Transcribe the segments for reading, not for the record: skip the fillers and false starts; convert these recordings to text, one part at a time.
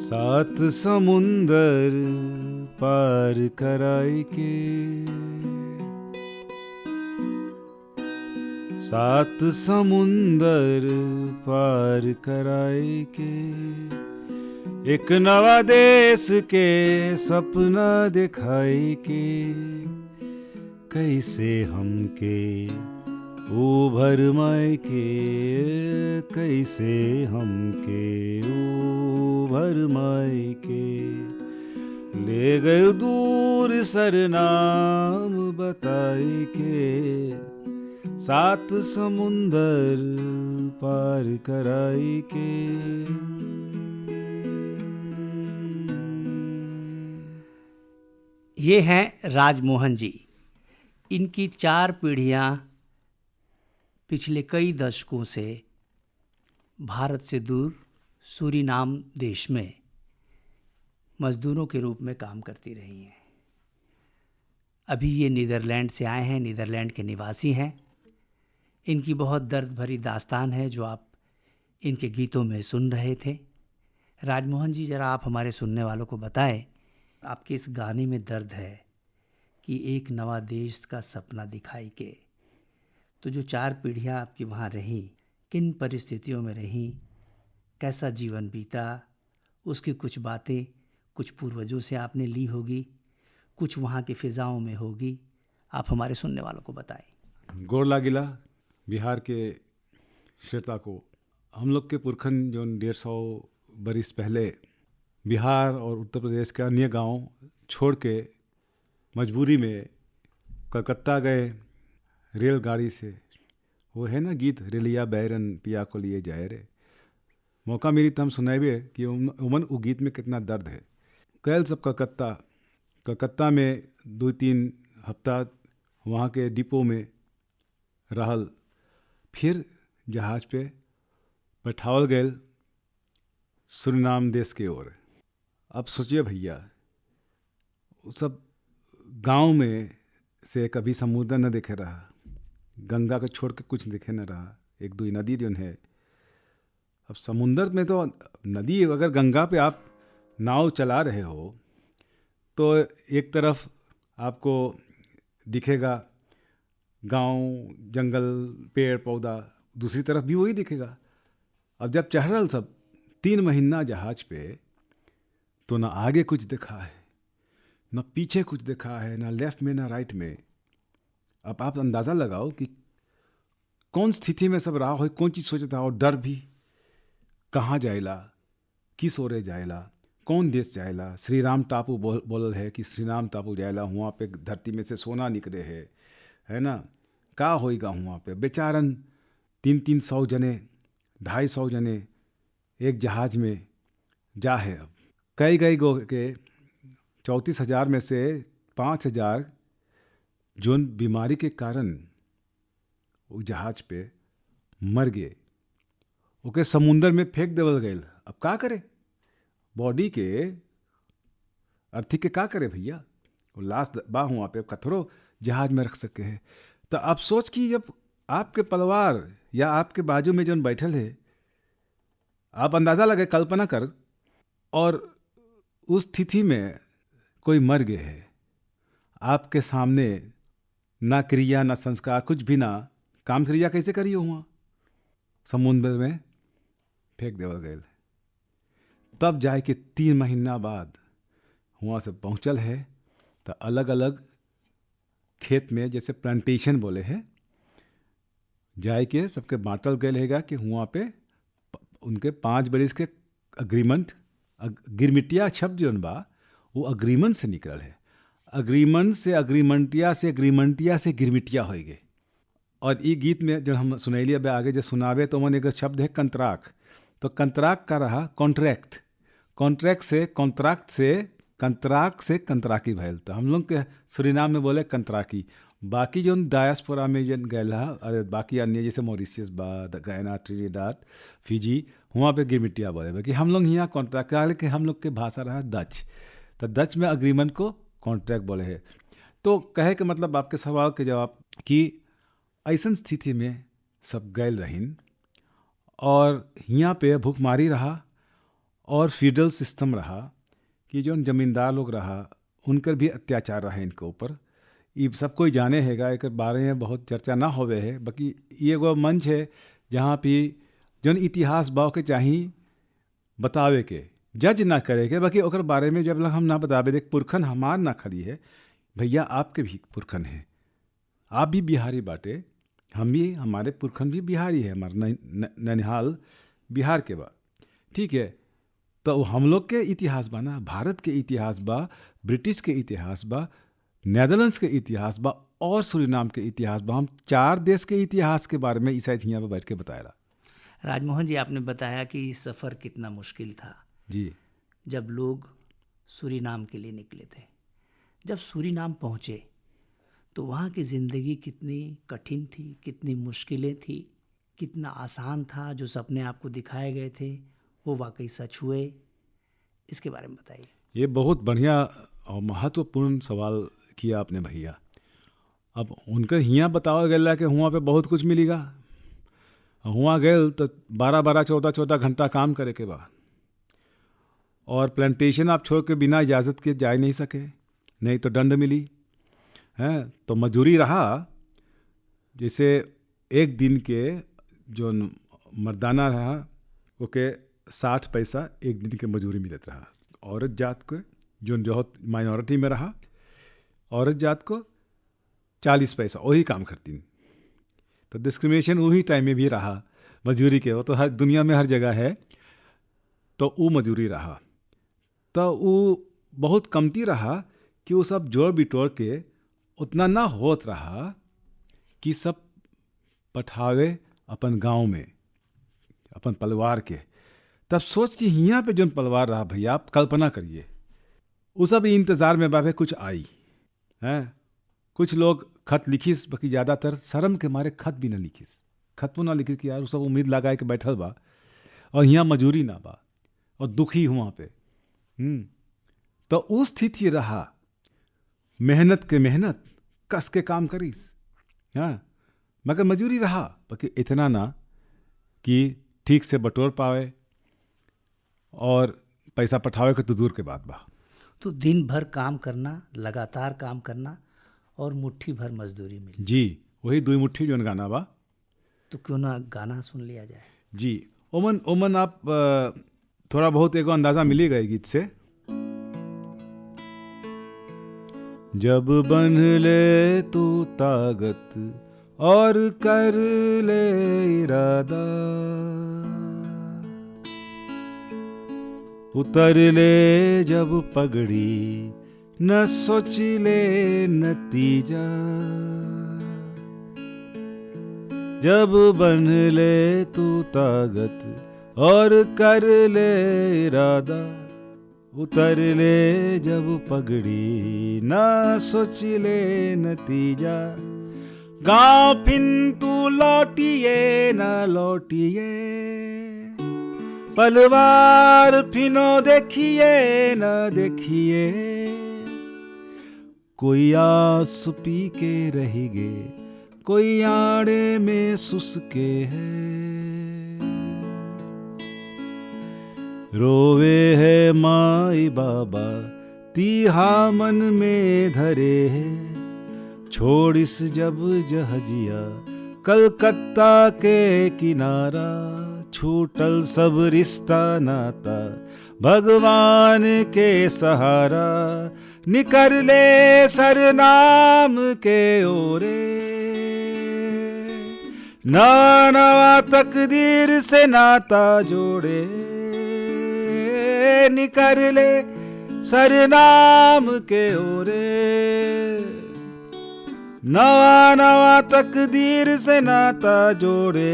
सात समुंदर पार कराई के, सात समुंदर पार कराई के, एक नवा देश के सपना दिखाई के, कैसे हमके उभर माई के, कैसे हमके उभर माई के, ले गए दूर सरनाम बताई के, सात समुंदर पार कराई के। ये हैं राजमोहन जी। इनकी 4 पीढ़ियाँ पिछले कई दशकों से भारत से दूर सूरीनाम देश में मज़दूरों के रूप में काम करती रही हैं। अभी ये नीदरलैंड से आए हैं, नीदरलैंड के निवासी हैं। इनकी बहुत दर्द भरी दास्तान है जो आप इनके गीतों में सुन रहे थे। राजमोहन जी, ज़रा आप हमारे सुनने वालों को बताएं, आपके इस गाने में दर्द है कि एक नवा देश का सपना दिखाई के, तो जो 4 पीढ़ियाँ आपकी वहाँ रहीं, किन परिस्थितियों में रहीं, कैसा जीवन बीता, उसकी कुछ बातें कुछ पूर्वजों से आपने ली होगी, कुछ वहाँ की फ़िज़ाओं में होगी, आप हमारे सुनने वालों को बताएं। गोर लागिला बिहार के श्रोता को। हम लोग के पुरखन जो 150 बरिस पहले बिहार और उत्तर प्रदेश के अन्य गांव छोड़ के मजबूरी में कलकत्ता गए रेलगाड़ी से। वो है ना गीत, रेलिया बैरन पिया को लिए जाए रे। मौका मिली तो हम सुनाए कि उमन वो गीत में कितना दर्द है। कैल सब कलकत्ता में 2-3 हफ्ता वहाँ के डिपो में रहल, फिर जहाज़ पे बैठावल गए सूरीनाम देश के ओर। अब सोचिए भैया, सब गांव में से कभी समुद्र न देखे रहा, गंगा को छोड़ के कुछ दिखे न रहा, 1-2 नदी जो है। अब समुंदर में तो नदी, अगर गंगा पे आप नाव चला रहे हो तो एक तरफ आपको दिखेगा गांव, जंगल, पेड़ पौधा, दूसरी तरफ भी वही दिखेगा। अब जब चढ़ल सब 3 महीना जहाज पे, तो ना आगे कुछ दिखा है, ना पीछे कुछ दिखा है, ना लेफ्ट में ना राइट में। अब आप अंदाज़ा लगाओ कि कौन स्थिति में सब रहा हो, कौन चीज़ सोचता हो। डर भी, कहाँ जाएला, किस ओरे जाएला, कौन देश जाएला। श्रीराम टापू बोलल है कि श्रीराम टापू जाएला, वहाँ पे धरती में से सोना निकले है ना। का होएगा वहाँ पे बेचारन 300 जने, 250 जने एक जहाज में जा है। अब कई गो के 34,000 में से 5,000 जोन बीमारी के कारण वो जहाज पे मर गए, ओके समुंदर में फेंक देवल गए। अब का करे, बॉडी के अर्थी के का करे भैया, वो लाश बा हुआ पे कथरो जहाज में रख सके है। तो आप सोच कि जब आपके परिवार या आपके बाजू में जोन बैठल है, आप अंदाज़ा लगे, कल्पना कर, और उस स्थिति में कोई मर गए है, आपके सामने ना क्रिया ना संस्कार, कुछ भी ना काम क्रिया, कैसे करिए वहाँ समुद्र में फेंक देवल गए। तब जाए कि 3 महीना बाद वहाँ से पहुँचल है, तो अलग अलग खेत में, जैसे प्लांटेशन बोले हैं, जाए के सबके बांटल गए रहेगा कि वहाँ पे उनके 5 बरिस के अग्रीमेंट, गिरमिटिया शब्द जो बा वो अग्रीमेंट से निकल है। अग्रीमेंट से अग्रीमेंटिया से अग्रीमेंटिया से गिरमिटिया हो गए। और ये गीत में जो हम सुनैली अब आगे जो सुनावे, तो मन एक शब्द है कंत्राक। तो कंत्राक का रहा कॉन्ट्रैक्ट, कॉन्ट्रैक्ट से कॉन्ट्रैक्ट से कंत्राक से कंत्राकी भैल। तो हम लोग के सूरीनाम में बोले कंत्राकी। बाकी जो डायस्पोरा में जन गए, अरे बाकी अन्य जैसे मॉरिशियस, गयाना, ट्रिनिडाद, फिजी, वहाँ पे गिरमिटिया बोले कि हम लोग यहाँ कॉन्ट्रैक्ट, कि हम लोग के भाषा रहा डच। तो डच में अग्रीमेंट को कॉन्ट्रैक्ट बोले है। तो कहे के मतलब आपके सवाल के जवाब कि ऐसन स्थिति में सब गए रहीन और हियाँ पे भूखमारी रहा और फीडरल सिस्टम रहा कि जो जमींदार लोग रहा उनकर भी अत्याचार रहा इनके ऊपर। ये सब कोई जाने हैगा, एक बारे में बहुत चर्चा ना होवे है, बाकी ये एगो मंच है जहाँ पे जौन इतिहास बाव के चाही बतावे के, जज ना करे के, बाकी ओकर बारे में जब लग हम ना बतावे देख पुरखन हमार ना खड़ी है, भैया आपके भी पुरखन है, आप भी बिहारी बाटे, हम भी, हमारे पुरखन भी बिहारी है, हमारा ननिहाल बिहार के बा, ठीक है। तो हम लोग के इतिहास बा ना, भारत के इतिहास बा, ब्रिटिश के इतिहास बा, नेदरलैंड्स के इतिहास बा और सूरीनाम के इतिहास बा। हम 4 देश के इतिहास के बारे में ईसाई यहाँ पर बैठ के बताया। राजमोहन जी, आपने बताया कि सफ़र कितना मुश्किल था जी। जब लोग सूरीनाम के लिए निकले थे। जब सूरीनाम पहुँचे तो वहाँ की ज़िंदगी कितनी कठिन थी, कितनी मुश्किलें थी, कितना आसान था, जो सपने आपको दिखाए गए थे वो वाकई सच हुए, इसके बारे में बताइए। ये बहुत बढ़िया और महत्वपूर्ण सवाल किया आपने भैया। अब उनके हियाँ बताओ गया कि हुआ पे बहुत कुछ मिलेगा, हुआ गए तो 12-12, 14-14 घंटा काम करे के बाद, और प्लांटेशन आप छोड़ के बिना इजाज़त के जा नहीं सके, नहीं तो दंड मिली है। तो मजूरी रहा, जैसे एक दिन के जो मर्दाना रहा ओके 60 पैसा एक दिन के मजूरी मिलत रहा। औरत जात को जो माइनॉरिटी में रहा, औरत जात को 40 पैसा वही काम करती। तो डिस्क्रिमिनेशन वही टाइम में भी रहा मजूरी के, वो तो हर दुनिया में हर जगह है। तो वो मजूरी रहा, तो वो बहुत कमती रहा कि वो सब जोड़ बिटोड़ के उतना ना होत रहा कि सब पठावे अपन गांव में अपन परिवार के। तब सोच कि हियाँ पे जो परिवार रहा भैया, आप कल्पना करिए, वो सब इंतज़ार में बाबे कुछ आई हैं। कुछ लोग खत लिखिस, बाकी ज़्यादातर शर्म के मारे खत भी ना लिखिस, खत वो ना लिखिस कि यार वो सब उम्मीद लगाए के बैठल बा और यहाँ मजूरी ना बा और दुखी हुआ पे। तो उस स्थिति रहा, मेहनत के मेहनत कस के काम करीस, हाँ, मगर मजूरी रहा, बाकी इतना ना कि ठीक से बटोर पावे और पैसा पठावे के तो दूर के बात बा। तो दिन भर काम करना, लगातार काम करना और मुट्ठी भर मजदूरी मिली। जी, वही 2 मुट्ठी जो गाना बा। तो क्यों ना गाना सुन लिया जाए। जी, ओमन आप थोड़ा बहुत एगो अंदाज़ा मिली गए गीत से। जब बन ले तू ताकत और कर ले इरादा, उतर ले जब पगड़ी न सोच ले नतीजा, जब बन ले तू ताकत और कर ले इरादा, उतर ले जब पगड़ी ना सोच ले नतीजा, गाँव फिन तू लौटिए न लौटिए, पलवार फिनो देखिए न देखिए, कोई आस पी के रहिगे, कोई आड़े में सुसके है, रोवे है माई बाबा तीहा मन में धरे है, छोड़िस जब जहजिया कलकत्ता के किनारा, छूटल सब रिश्ता नाता भगवान के सहारा, निकर ले सरनाम के ओरे, नवा नवा तकदीर से नाता जोड़े, निकर ले सरनाम के ओरे, नवा नवा तकदीर से नाता जोड़े,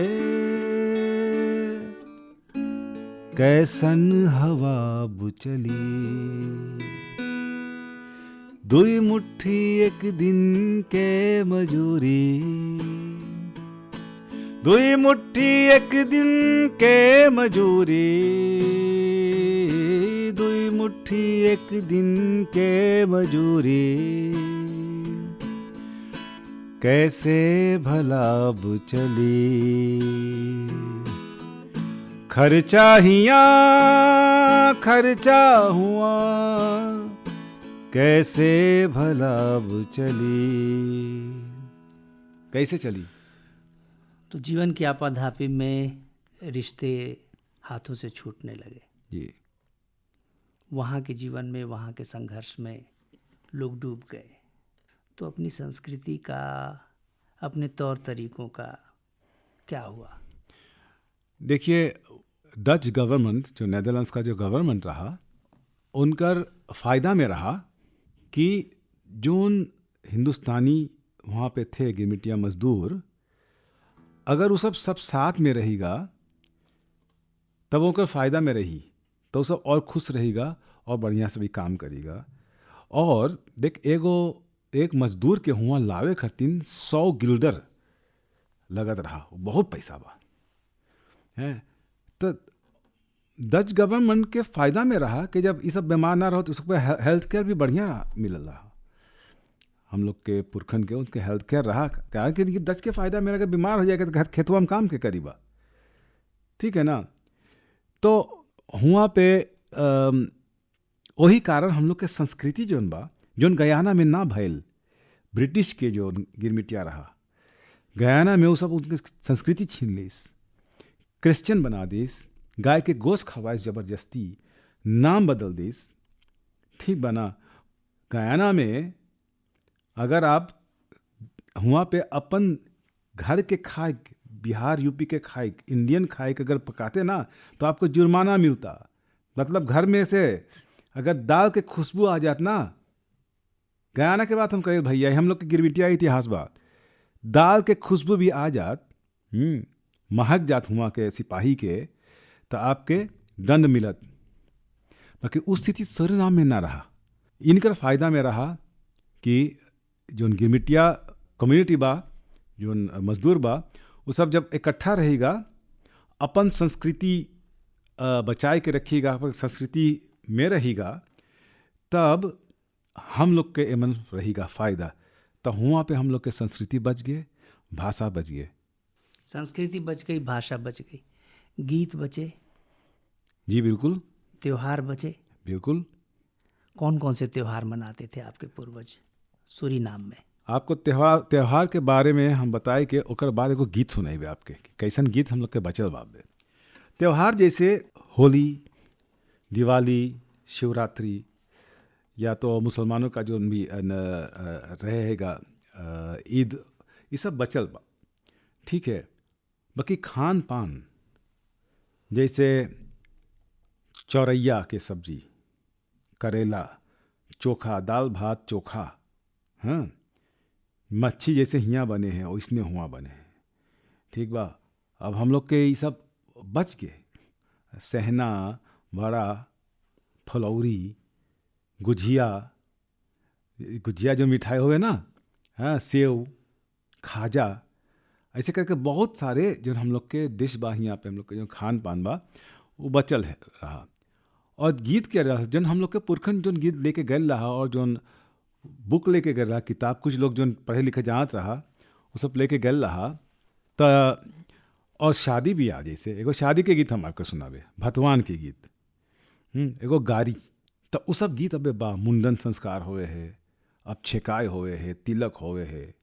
कैसन हवा बुचली, 2 मुट्ठी एक दिन के मजूरी, 2 मुट्ठी एक दिन के मजूरी, 2 मुट्ठी एक दिन के मजूरी, कैसे भला बुचली, खर्चा हिया खर्चा हुआ, कैसे भला अब चली, कैसे चली। तो जीवन की आपाधापी में रिश्ते हाथों से छूटने लगे जी। वहाँ के जीवन में, वहाँ के संघर्ष में लोग डूब गए। तो अपनी संस्कृति का, अपने तौर तरीकों का क्या हुआ? देखिए, डच गवर्नमेंट, जो नेदरलैंड्स का जो गवर्नमेंट रहा, उनका फ़ायदा में रहा कि जो हिंदुस्तानी वहाँ पे थे गिरमिटिया मजदूर, अगर वो सब साथ में रहेगा तब उनका फ़ायदा में रही तो सब और खुश रहेगा और बढ़िया से भी काम करेगा। और देख, एक मजदूर के हुआ लावे खातिर 100 गिल्डर लगत रहा, बहुत पैसा बा है। तो डच गवर्नमेंट के फ़ायदा में रहा कि जब ये सब बीमार ना रहो तो उसको हेल्थ केयर भी बढ़िया मिल रहा। हम लोग के पुरखन के उनके हेल्थ केयर रहा, क्या कि डच के फ़ायदा में अगर बीमार हो जाएगा तो खेतवा में काम के करीबा, ठीक है ना। तो हुआ पे वही कारण हम लोग के संस्कृति जोन बा, जोन गयाना में ना भइल, ब्रिटिश के जो गिरमिटिया रहा गयाना में, वो सब उनकी संस्कृति छीन लीस, क्रिश्चियन बना दीस, गाय के गोश्त खवाइस जबरदस्ती, नाम बदल दीस, ठीक बना। गयाना में अगर आप हुआ पे अपन घर के खाए, बिहार यूपी के खाए, इंडियन खाए के अगर पकाते ना तो आपको जुर्माना मिलता। मतलब घर में से अगर दाल के खुशबू आ जात ना, गयाना के बात हम करें भैया, हम लोग के गिरमिटिया इतिहास बात, दाल के खुशबू भी आ जात, महक जात हुआ के सिपाही के, तो आपके दंड मिलत। बाकी उस स्थिति सूरीनाम में ना रहा। इनका फ़ायदा में रहा कि जो गिरमिटिया कम्युनिटी बा, जो मजदूर बा, वो सब जब इकट्ठा रहेगा, अपन संस्कृति बचाए के रखिएगा, अपन संस्कृति में रहेगा, तब हम लोग के एमन रहेगा फ़ायदा। तो हुआ पे हम लोग के संस्कृति बच गए, भाषा बच गए। संस्कृति बच गई, भाषा बच गई, गीत बचे। जी बिल्कुल। त्योहार बचे। बिल्कुल। कौन कौन से त्योहार मनाते थे आपके पूर्वज सूरीनाम में? आपको त्योहार के बारे में हम बताए कि ओकर बाद एगो गीत सुनाइबे आपके, कैसन गीत हम लोग के बचल बाबे। त्योहार जैसे होली, दिवाली, शिवरात्रि, या तो मुसलमानों का जो भी रहेगा ईद, ये सब बचल बा, ठीक है। बाकी खान पान जैसे चौरैया के सब्जी, करेला, चोखा, दाल भात चोखा, हाँ, मच्छी जैसे हियाँ बने हैं वैसने हुआ बने हैं, ठीक बा। अब हम लोग के ये सब बच गए, सहना, बड़ा, फलौरी, गुजिया जो मिठाई होवे ना, हाँ, सेव, खाजा, ऐसे करके बहुत सारे जो हम लोग के डिश बा, यहाँ पे हम लोग के जो खान पान बा वो बचल है रहा। और गीत के रहा, जन हम लोग के पुरखन जो गीत लेके गए रहा, और जो बुक लेके गए रहा, किताब, कुछ लोग जो पढ़े लिखे जानत रहा वो सब लेके गए रहा। तो और शादी भी आ, जैसे एगो शादी के गीत हम आपको सुनावे, भतवान के गीत, एगो गारी, तो वो सब गीत अबे बा। मुंडन संस्कार होए है, अब छेकाए होए है, तिलक होए है,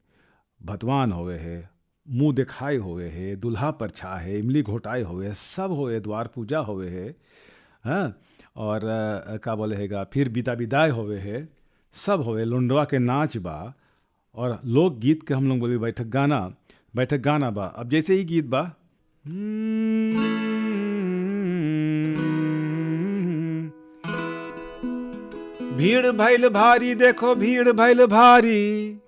भतवान होए है, मुँह दिखाए होए है, दुल्हा परछा है, इमली घोटाए होए, सब होए, द्वार पूजा होए है, हाँ, और का बोले हैगा, फिर विदाई होए है, सब होए, लुंडवा के नाच बा, और लोक गीत के हम लोग बोले बैठक गाना बा। अब जैसे ही गीत बा, भीड़ भैल भारी, देखो भीड़ भैल भारी,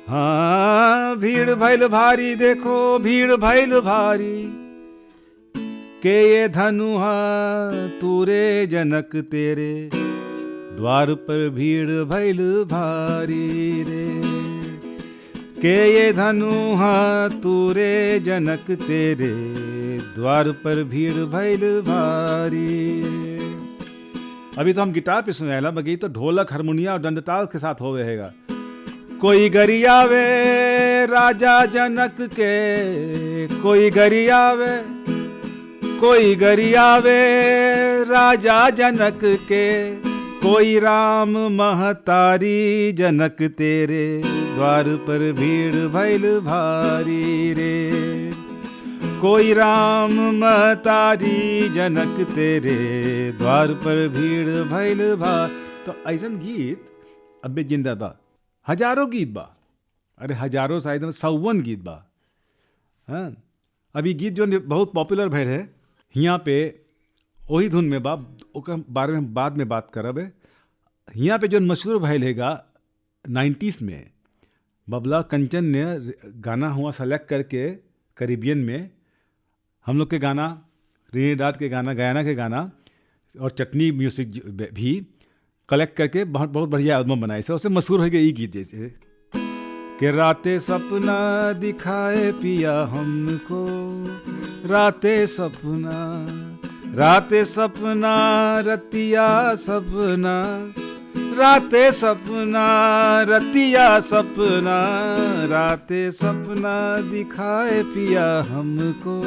हाँ, भीड़ भैल भारी, देखो भीड़ भैल भारी, के ये धनुहा तूरे जनक तेरे, द्वार पर भीड़ भैल भारी रे, के ये धनुहा तूरे जनक तेरे, द्वार पर भीड़ भैल भारी रे। अभी तो हम गिटार पे सुनाएला, बगी तो ढोलक, हारमोनिया और दंडताल के साथ हो रहेगा। कोई गरियावे राजा जनक के, कोई गरियावे कोई गरियावे राजा जनक के, कोई राम महतारी जनक तेरे, द्वार पर भीड़ भइल भारी रे। कोई राम महतारी जनक तेरे, द्वार पर भीड़ भइल भारी। तो ऐसन गीत अबे जिंदा बा, हजारों गीत बा, अरे हजारों शायद 51 गीत बा। हाँ, अभी गीत जो बहुत पॉपुलर भइल है यहाँ पे वही धुन में बा, ओकर बारे में बाद में बात करब है। यहाँ पे जो मशहूर भइल हैगा 90s में, बबला कंचन ने गाना हुआ सेलेक्ट करके कैरिबियन में हम लोग के गाना, ट्रिनिडाद के गाना, गयाना के गाना और चटनी म्यूजिक भी कलेक्ट करके बहुत बहुत बढ़िया एल्बम बनाए से, उससे मशहूर हो गया ये गीत जैसे कि रातें सपना दिखाए पिया हमको, रातें सपना, रातें सपना रतिया सपना, रातें सपना रतिया सपना, रातें सपना दिखाए पिया हमको,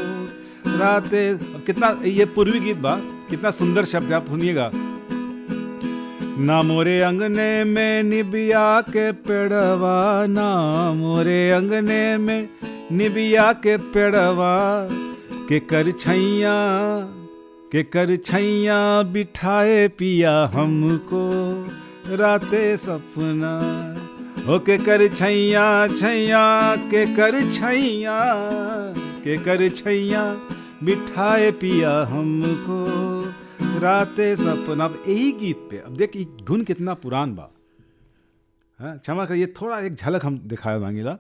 रातें। कितना ये पूर्वी गीत बा, कितना सुंदर शब्द है, आप सुनिएगा। ना मोरे अंगने में निबिया के पेड़वा, ना मोरे अंगने में निबिया के पेड़वा, के कर छैया, के कर छैया बिठाए पिया हमको, रातें सपना। ओ के कर छैया, छैया के कर छैया, के कर छैया बिठाए पिया हमको, रातें सपना। अब यही गीत पे अब देख धुन कितना पुरान बा। हाँ, क्षमा करिए, थोड़ा एक झलक हम दिखाए मांगेला।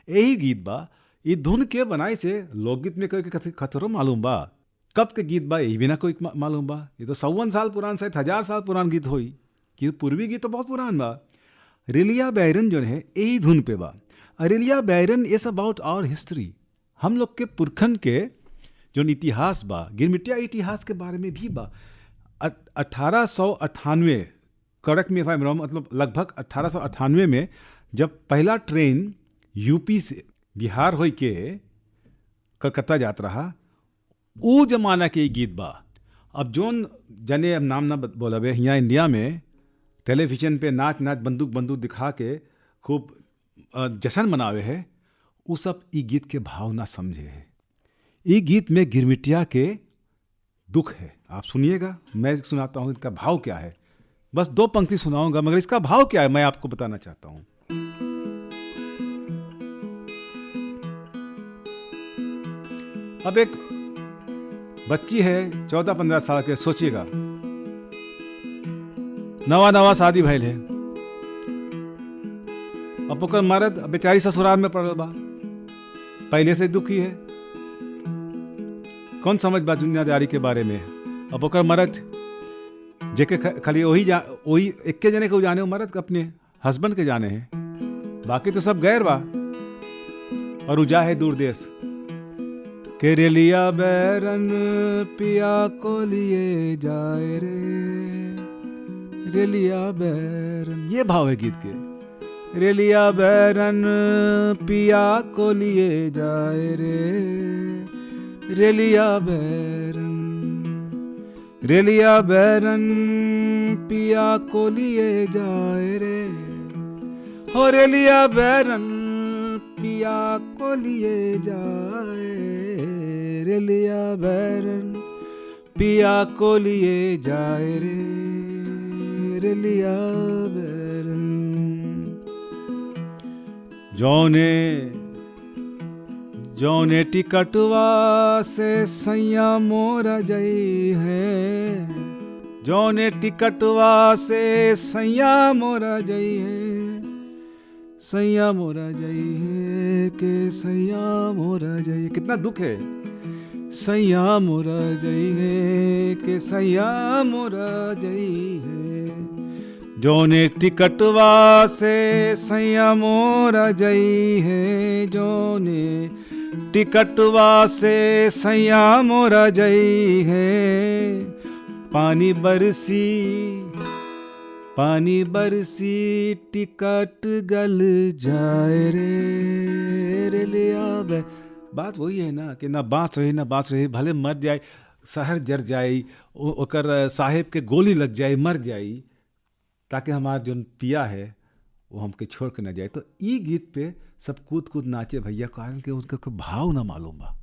यही गीत बा, ये धुन के बनाई से लोकगीत में कोई खतरो मालूम बा, कब के गीत बा यही भी ना कोई मालूम बा। ये तो 51 साल पुरान, शायद 1000 साल पुरान गीत होई, कि पूर्वी गीत तो बहुत पुरान बा। रेलिया बैरन जो है यही धुन पे बा। रेलिया बैरन इज अबाउट आवर हिस्ट्री, हम लोग के पुरखन के जो इतिहास बा, गिरमिटिया इतिहास के बारे में भी बा। 1898, correct me if I am wrong, मतलब लगभग 1898 में जब पहला ट्रेन यूपी से बिहार हो के कलकत्ता जात रहा, वो जमाना के गीत बा। अब जोन जने अब नाम ना बोलबे, यहाँ इंडिया में टेलीविजन पे नाच नाच बंदूक बंदूक दिखा के खूब जश्न मनावे है, वो सब ई गीत के भाव ना समझे है। ई गीत में गिरमिटिया के दुख है, आप सुनिएगा, मैं सुनाता हूँ इनका भाव क्या है। बस 2 पंक्ति सुनाऊंगा, मगर इसका भाव क्या है मैं आपको बताना चाहता हूँ। अब एक बच्ची है 14-15 साल के, सोचिएगा, नवा नवा शादी भइल है, अब ओकर मर्द बेचारी ससुराल में पड़ल बा, पहले से दुखी है, कौन समझ बा दुनियादारी के बारे में। अब ओकर मर्द जेके खाली वही एक के जने को जाने, वो मर्द अपने हस्बैंड के जाने हैं, बाकी तो सब गैर बा। और उजा है दूर देश के, रेलिया बैरन पिया को लिए जाए रे, रेलिया बैरन, ये भाव है गीत के। रेलिया बैरन पिया को लिए जाए रे, रेलिया बैरन, रेलिया बैरन पिया को लिए जाए रे, हो रेलिया बैरन पिया को लिए जाए, रेलिया बैरन पिया को लिए जाए रे, रेलिया बैरन। जौने टिकटवा से सैया मोरा जई है, जौने टिकटवा से सैया मोरा जई है, सैया मोरा जई है, के सैया मोरा जई। कितना दुख है, सैया मोरा जई है, के सैया मोरा जई है, जौने टिकटवा से सैया मोरा जई है, जौने टिकटवा से सैया मोरा जई है, पानी बरसी टिकट गल जाए रे, रेलिया। बात वही है ना कि ना बांस रहे ना बांस रहे, भले मर जाए, शहर जर जाई, ओकर साहेब के गोली लग जाए, मर जाई, ताकि हमार जो पिया है वो हमके छोड़ के ना जाए। तो ई गीत पे सब कूद कूद नाचे भैया, कारण के उनके कोई भाव ना मालूम बा।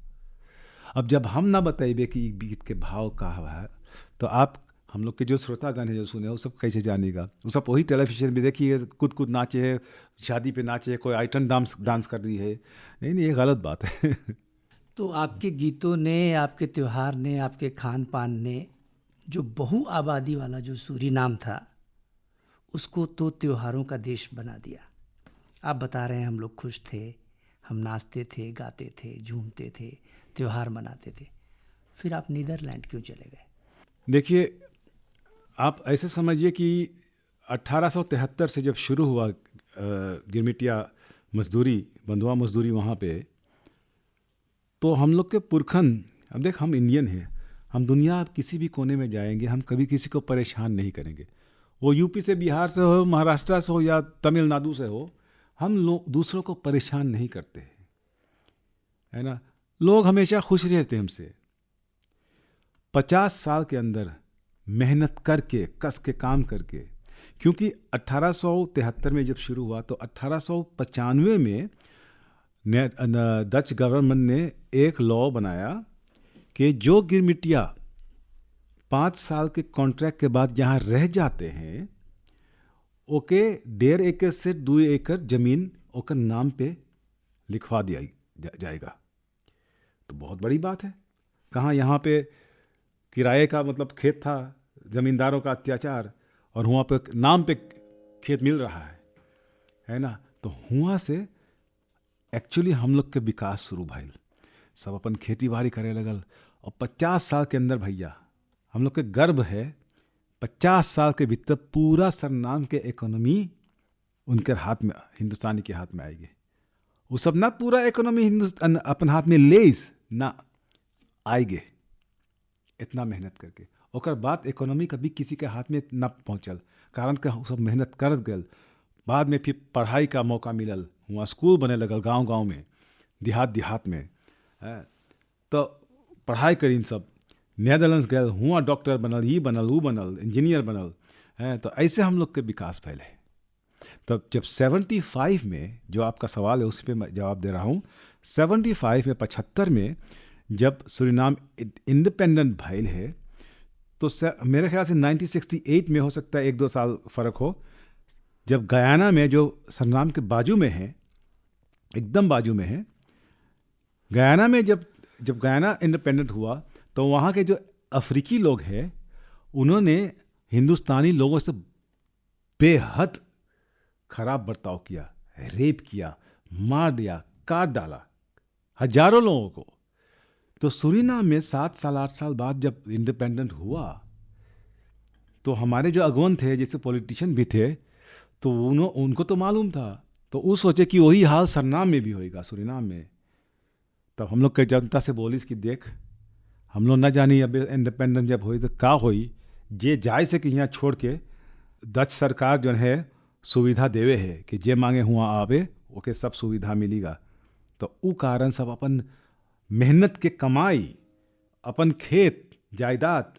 अब जब हम ना बताइबे कि ई गीत के भाव का है, तो आप हम लोग के जो श्रोतागण है जो सुने वो सब कैसे जानेगा? वो सब वही टेलीविजन में देखिए कूद कूद नाचे है, शादी पे नाचे है, कोई आइटम डांस कर रही है। नहीं नहीं, ये गलत बात है। तो आपके गीतों ने, आपके त्यौहार ने, आपके खान पान ने जो बहु आबादी वाला जो सूरीनाम था उसको तो त्योहारों का देश बना दिया। आप बता रहे हैं हम लोग खुश थे, हम नाचते थे, गाते थे, झूमते थे, त्यौहार मनाते थे। फिर आप नीदरलैंड क्यों चले गए? देखिए, आप ऐसे समझिए कि 1873 से जब शुरू हुआ गिरमिटिया मजदूरी, बंधुआ मजदूरी वहाँ पे, तो हम लोग के पुरखन, अब देख हम इंडियन हैं, हम दुनिया किसी भी कोने में जाएंगे, हम कभी किसी को परेशान नहीं करेंगे। वो यूपी से, बिहार से हो, महाराष्ट्र से हो या तमिलनाडु से हो, हम लोग दूसरों को परेशान नहीं करते हैं, है ना। लोग हमेशा खुश रहते हैं हमसे। 50 साल के अंदर मेहनत करके, कस के काम करके, क्योंकि 1873 में जब शुरू हुआ तो 1895 में डच गवर्नमेंट ने एक लॉ बनाया कि जो गिरमिटिया 5 साल के कॉन्ट्रैक्ट के बाद यहाँ रह जाते हैं, ओके 1.5 एकड़ से 2 एकड़ जमीन ओकर नाम पे लिखवा दिया जाएगा। तो बहुत बड़ी बात है। कहाँ यहाँ पे किराए का मतलब खेत था, ज़मींदारों का अत्याचार, और वहाँ पे नाम पे खेत मिल रहा है ना। तो हुआ से एक्चुअली हम लोग के विकास शुरू भइल, सब अपन खेती बाड़ी करे लगल। और 50 साल के अंदर भैया हम लोग के गर्व है, 50 साल के भीतर पूरा सरनाम के इकोनॉमी उनके हाथ में, हिंदुस्तानी के हाथ में आएगी। वो सब ना पूरा इकोनॉमी हिंदुस्तान अपन हाथ में लेस ना आएगे, इतना मेहनत करके। ओकर बाद इकोनॉमी कभी किसी के हाथ में ना पहुँचल, कारण के सब मेहनत कर गल। बाद में फिर पढ़ाई का मौका मिलल, वहाँ स्कूल बने लगल गांव गांव में, देहात में, तो पढ़ाई करीन सब। नेदरलैंड्स गए, हुआ डॉक्टर बनल, ये बनल, वो बनल, इंजीनियर बनल, है। तो ऐसे हम लोग के विकास फैले। तब जब 75 में, जो आपका सवाल है उस पर मैं जवाब दे रहा हूँ, 75 में, 75 में जब सूरीनाम इंडिपेंडेंट भइल है, तो मेरे ख्याल से 1968 में हो सकता है, 1-2 साल फ़र्क हो, जब गयाना में, जो सूरीनाम के बाजू में है, एकदम बाजू में है, गयाना में जब गयाना इंडिपेंडेंट हुआ, तो वहाँ के जो अफ्रीकी लोग हैं उन्होंने हिंदुस्तानी लोगों से बेहद खराब बर्ताव किया, रेप किया, मार दिया, काट डाला हजारों लोगों को। तो सूरीनाम में 7 साल 8 साल बाद जब इंडिपेंडेंट हुआ, तो हमारे जो अगुवन थे, जैसे पॉलिटिशियन भी थे, तो उनको तो मालूम था, तो वो सोचे कि वही हाल सरनाम में भी होएगा, सूरीनाम में। तब हम लोग के जनता से बोलिस कि देख, हम लोग न जानी अब इंडिपेंडेंट जब हुई तो का हुई, जे जाए से कि यहाँ छोड़ के डच सरकार जो है सुविधा देवे है कि जे मांगे हुआ आवे, ओके सब सुविधा मिलेगा। तो उ कारण सब अपन मेहनत के कमाई, अपन खेत जायदाद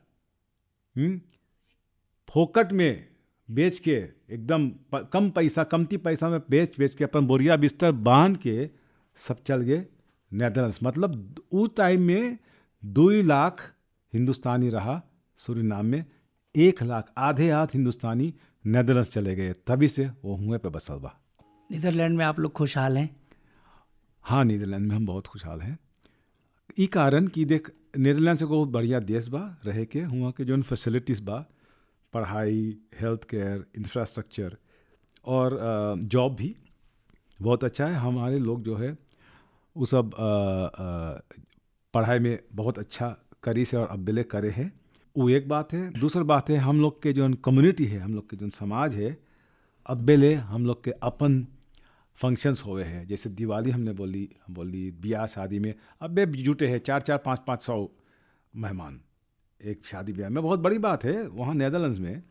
फोकट में बेच के, एकदम कमती पैसा में बेच के, अपन बोरिया बिस्तर बांध के सब चल गए नेदरलैंड्स। मतलब उस टाइम में 2 लाख हिंदुस्तानी रहा सूरीनाम में, 1 लाख, आधे हिंदुस्तानी नेदरलैंड्स चले गए। तभी से वो हुए पे बसल बा। नीदरलैंड में आप लोग खुशहाल हैं? हाँ, नीदरलैंड में हम बहुत खुशहाल हैं। ई कारण कि देख, नीदरलैंड से बहुत बढ़िया देश बा रहे के, हुआ के जो फैसिलिटीज़ बा, पढ़ाई, हेल्थ केयर, इंफ्रास्ट्रक्चर और जॉब भी बहुत अच्छा है। हमारे लोग जो है वो सब पढ़ाई में बहुत अच्छा करी से और अब्बले करे हैं, वो एक बात है। दूसरी बात है, हम लोग के जो कम्युनिटी है, हम लोग के जो समाज है, अब्बले हम लोग के अपन फंक्शंस हुए हैं। जैसे दिवाली हमने बोली ब्याह शादी में अब्बे जुटे हैं 400 500 मेहमान एक शादी ब्याह में, बहुत बड़ी बात है। वहाँ नेदरलैंड्स में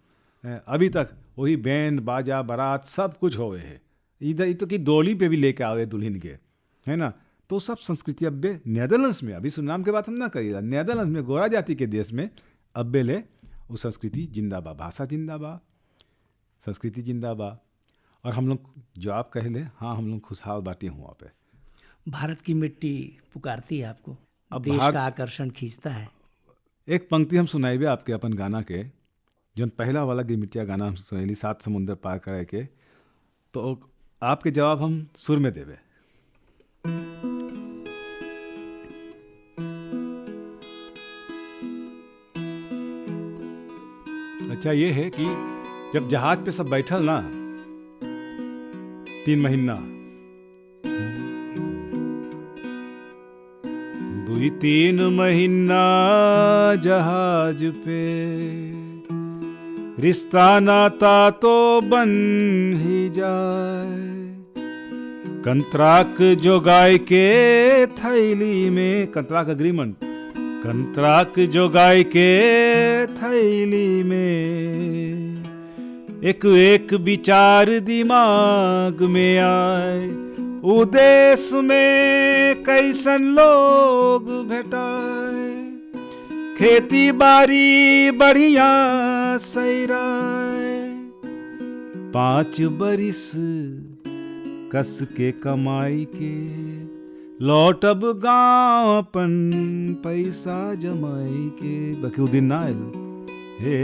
अभी तक वही बैंड बाजा बारात सब कुछ हो गए है। इधर तो कि डोली पे भी लेके आवे दुल्हन के, है ना। तो सब संस्कृति अब्बे नेदरलैंड्स में, अभी सुनाम के बात हम ना करिए, नेदरलैंड्स में गोरा जाति के देश में अब्बे ले वो संस्कृति जिंदाबा, भाषा जिंदाबा, संस्कृति जिंदाबा। और हम लोग जो आप कह ले, हाँ हम लोग खुशहाल बाटी हूँ वहाँ पे। भारत की मिट्टी पुकारती है आपको, अब देश का आकर्षण खींचता है। एक पंक्ति हम सुनाई भी आपके अपन गाना के, जो पहला वाला गिरमिटिया गाना हम सुनैली, 7 समुंदर पार कराए के, तो आपके जवाब हम सुर में देवे। अच्छा ये है कि जब जहाज पे सब बैठल ना 3 महीना, 2-3 महीना जहाज पे, रिश्ता नाता तो बन ही जाए, कंत्राक जोगाई के थैली में, कंत्राक अग्रीमेंट, कंत्राक जोगाई के थैली में, एक एक विचार दिमाग में आए, उदेश में कैसन लोग भेटाए, खेती बाड़ी बढ़िया सैराए, 5 बरिस कस के कमाई के, लौटब गाँव अपन पैसा जमाई के। बाकी वो दिन ना आयल, हे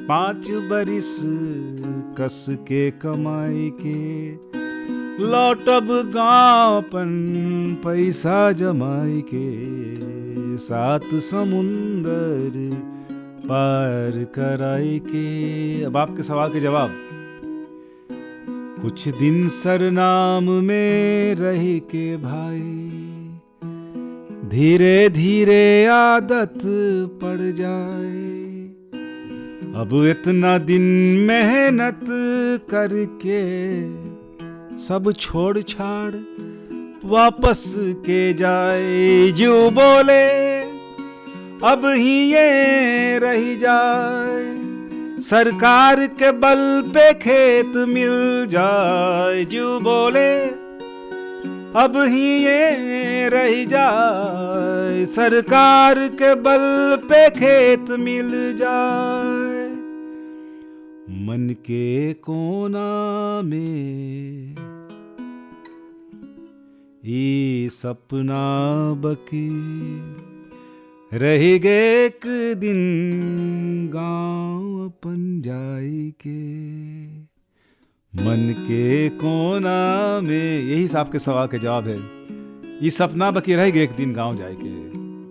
5 बरिस कस के कमाई के, लौटब गाँव अपन पैसा जमाई के, 7 समुंदर पार कराई के। अब आपके सवाल के जवाब, कुछ दिन सरनाम में रह के भाई, धीरे धीरे आदत पड़ जाए, अब इतना दिन मेहनत करके सब छोड़ छाड़ वापस के जाए, जो बोले अब ही ये रह जाए, सरकार के बल पे खेत मिल जाए, जो बोले अब ही ये रह जाए, सरकार के बल पे खेत मिल जाए, मन के कोना में ये सपना बकी, रह गए एक दिन गाँव अपन जाई के, मन के कोना में। यही साहब के सवाल के जवाब है, ये सपना बकी रह गए एक दिन गाँव जाए के।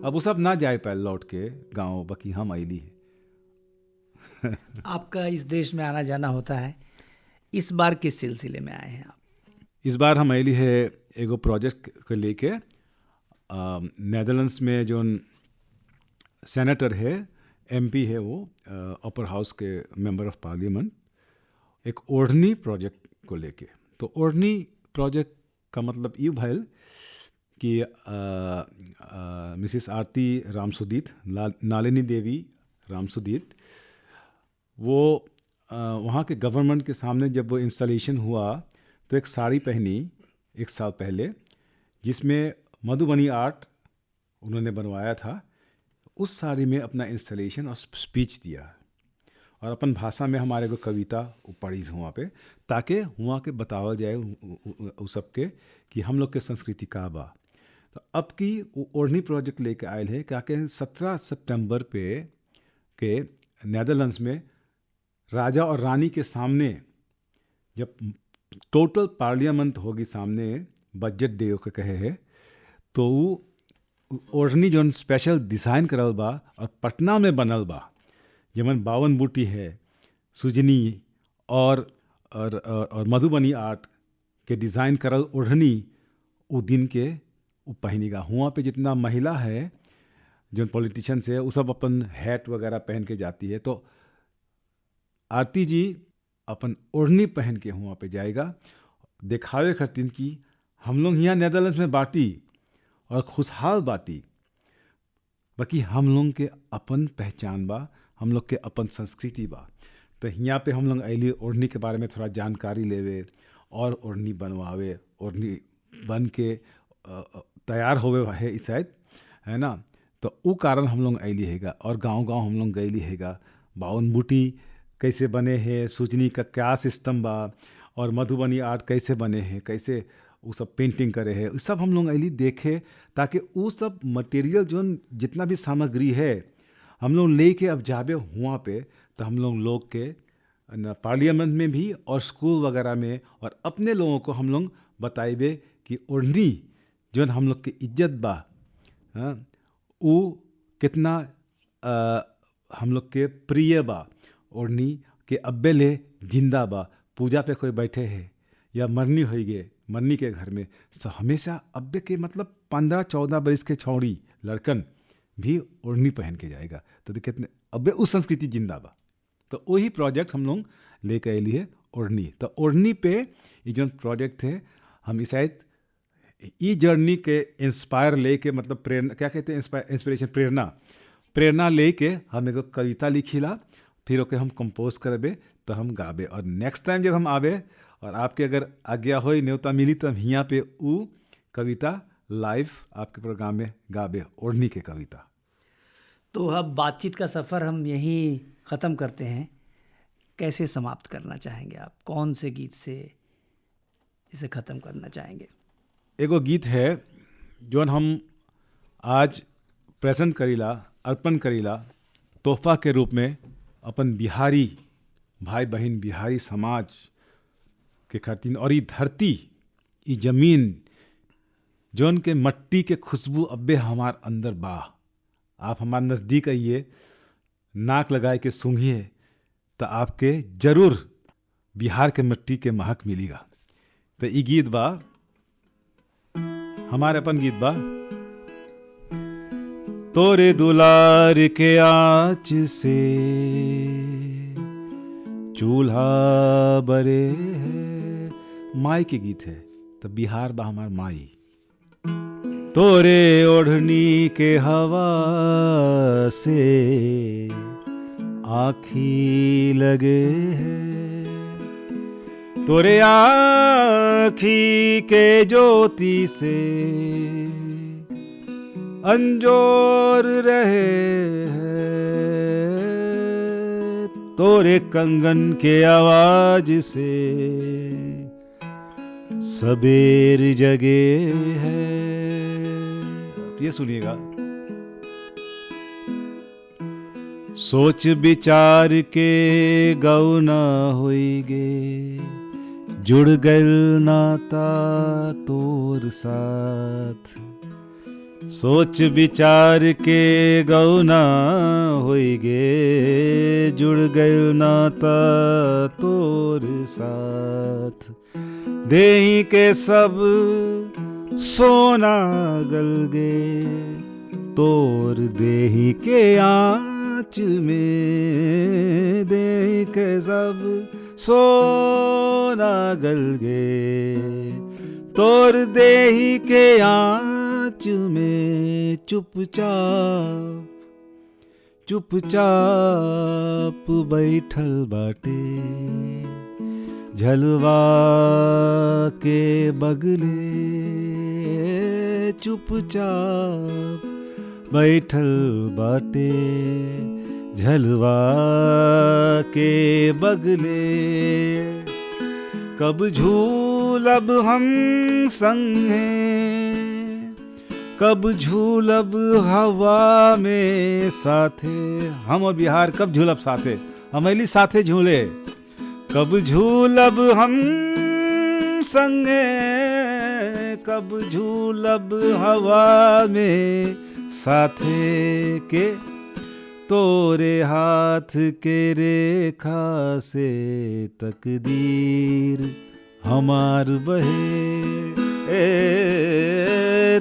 अब वो सब ना जाए पाए लौट के गाँव, बकी हम आईली है। आपका इस देश में आना जाना होता है, इस बार किस सिलसिले में आए हैं आप? इस बार हम आईली है एगो प्रोजेक्ट को लेके, नेदरलैंड्स में जो सेनेटर है, एमपी है, वो अपर हाउस के मेंबर ऑफ पार्लियामेंट, एक ओढ़नी प्रोजेक्ट को लेके। तो ओढ़नी प्रोजेक्ट का मतलब ये भैल कि मिसिस आरती रामसुदीत, नालिनी देवी रामसुदीत, वो वहाँ के गवर्नमेंट के सामने जब वो इंस्टॉलेशन हुआ तो एक साड़ी पहनी 1 साल पहले, जिसमें मधुबनी आर्ट उन्होंने बनवाया था। उस साड़ी में अपना इंस्टॉलेशन और स्पीच दिया, और अपन भाषा में हमारे को कविता पढ़ी वहाँ पे, ताकि वहाँ के बतावल जाए उस सबके कि हम लोग के संस्कृति का बा। तो अब की ओढ़नी प्रोजेक्ट लेके आयल है, क्या कि 17 सितंबर पे के नेदरलैंड्स में राजा और रानी के सामने जब टोटल पार्लियामेंट होगी, सामने बजट डे के कहे है, तो वो ओढ़नी जो स्पेशल डिज़ाइन करल बा और पटना में बनल बा, जमन 52 बूटी है, सुजनी और मधुबनी आर्ट के डिज़ाइन करल ओढ़नी, वो दिन के वो पहनेगा। हुआ पे जितना महिला है जो पॉलिटिशियंस है, वो सब अपन हैट वगैरह पहन के जाती है, तो आरती जी अपन ओढ़नी पहन के हुआ पे जाएगा, दिखावे खातिर कि हम लोग यहाँ नेदरलैंड्स में बाटी और खुशहाल बाटी, बाकी हम लोग के अपन पहचान बा, हम लोग के अपन संस्कृति बा। तो यहाँ पे हम लोग अली ओढ़नी के बारे में थोड़ा जानकारी लेवे और ओढ़नी बनवावे, ओढ़नी बन के तैयार होवे है इस शायद, है ना। तो उ कारण हम लोग अली हैगा और गांव हम लोग गईली हैगा। बावन बूटी कैसे बने हैं, सूजनी का क्या सिस्टम बा, और मधुबनी आर्ट कैसे बने हैं, कैसे वो सब पेंटिंग करे है, उस सब हम लोग अली देखे, ताकि वो सब मटेरियल जो जितना भी सामग्री है हम लोग ले के अब जाबे हुआ पे, तो हम लोग के पार्लियामेंट में भी और स्कूल वगैरह में और अपने लोगों को हम लोग बताइबे कि ओढ़नी जो हम लोग की इज्जत बा, वो कितना हम लोग के प्रिय बा। ओढ़नी के अब्बे ले जिंदा बा, पूजा पे कोई बैठे है या मरनी हो गए, मरनी के घर में हमेशा अब्बे के मतलब 15-14 बरस के छौड़ी लड़कन भी ओढ़नी पहन के जाएगा। तो कितने अब्बे उस संस्कृति जिंदा बा। तो वही प्रोजेक्ट हम लोग लेकर अली है ओढ़नी। तो ओढ़नी पे ये जो प्रोजेक्ट थे, हम शायद ई जर्नी के इंस्पायर लेके, मतलब प्रेरणा क्या कहते हैं, इंस्पिरेशन, प्रेरणा लेके हम एगो कविता लिखिला, फिर ओके हम कंपोज करबे, तो हम गाबे। और नेक्स्ट टाइम जब हम आबे और आपके अगर आज्ञा हो, न्योता मिली, तो हम यहाँ पे वो कविता लाइव आपके प्रोग्राम में गाबे, ओढ़नी के कविता। तो अब बातचीत का सफ़र हम यहीं ख़त्म करते हैं। कैसे समाप्त करना चाहेंगे आप? कौन से गीत से इसे ख़त्म करना चाहेंगे? एगो गीत है जो हम आज प्रेजेंट करीला, अर्पण करीला तोहफा के रूप में अपन बिहारी भाई बहन, बिहारी समाज के खातिर। और ये धरती, ये जमीन जौन के मट्टी के खुशबू अब्बे हमार अंदर बा। आप हमारे नज़दीक आइए, नाक लगाए के सूंघिए, तो आपके जरूर बिहार के मिट्टी के महक मिलेगा। तो ये गीत बा, हमारे अपन गीत बा। तोरे दुलार के आँच से चूल्हा बरे है, माई के गीत है। तो बिहार बा हमार माई। तोरे ओढ़नी के हवा से आँखी लगे है, तोरे आँखी के ज्योति से अंजोर रहे हैं, तोरे कंगन के आवाज से सबेर जगे है। ये सुनिएगा। सोच विचार के गौना होइगे, जुड़ गल नाता तोर साथ। सोच विचार के गौना होइगे, जुड़ गल नाता तोर साथ। देही के सब सोना गलगे, तोर देही के आँच में। देही के सब सोना गलगे, तोर देही के आँच में। चुपचाप चुपचाप बैठल बाटे, झलवा के बगले। चुपचाप बैठल बाटे, झलवा के बगले। कब झूलब हम संगे, कब झूलब हवा में साथे। हम और बिहार कब झूलब साथे, हमेली साथे झूले। कब झूलब हम संगे, कब झूलब हवा में साथे के। तोरे हाथ के रेखा से तकदीर हमार बहे।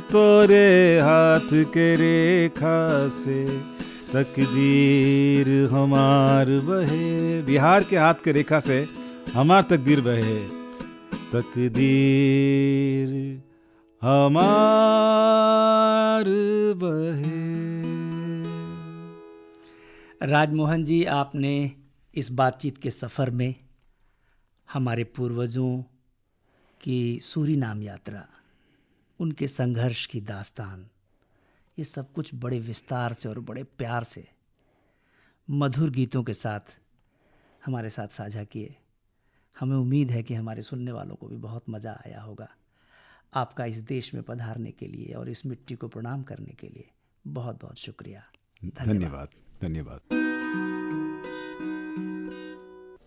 तोरे हाथ के रेखा से तकदीर हमार बहे। बिहार के हाथ के रेखा से हमार तकदीर बहे। तकदीर हमार बहे। राजमोहन जी, आपने इस बातचीत के सफ़र में हमारे पूर्वजों की सूरीनाम यात्रा, उनके संघर्ष की दास्तान, ये सब कुछ बड़े विस्तार से और बड़े प्यार से मधुर गीतों के साथ हमारे साथ साझा किए। हमें उम्मीद है कि हमारे सुनने वालों को भी बहुत मज़ा आया होगा। आपका इस देश में पधारने के लिए और इस मिट्टी को प्रणाम करने के लिए बहुत बहुत शुक्रिया। धन्यवाद। धन्यवाद।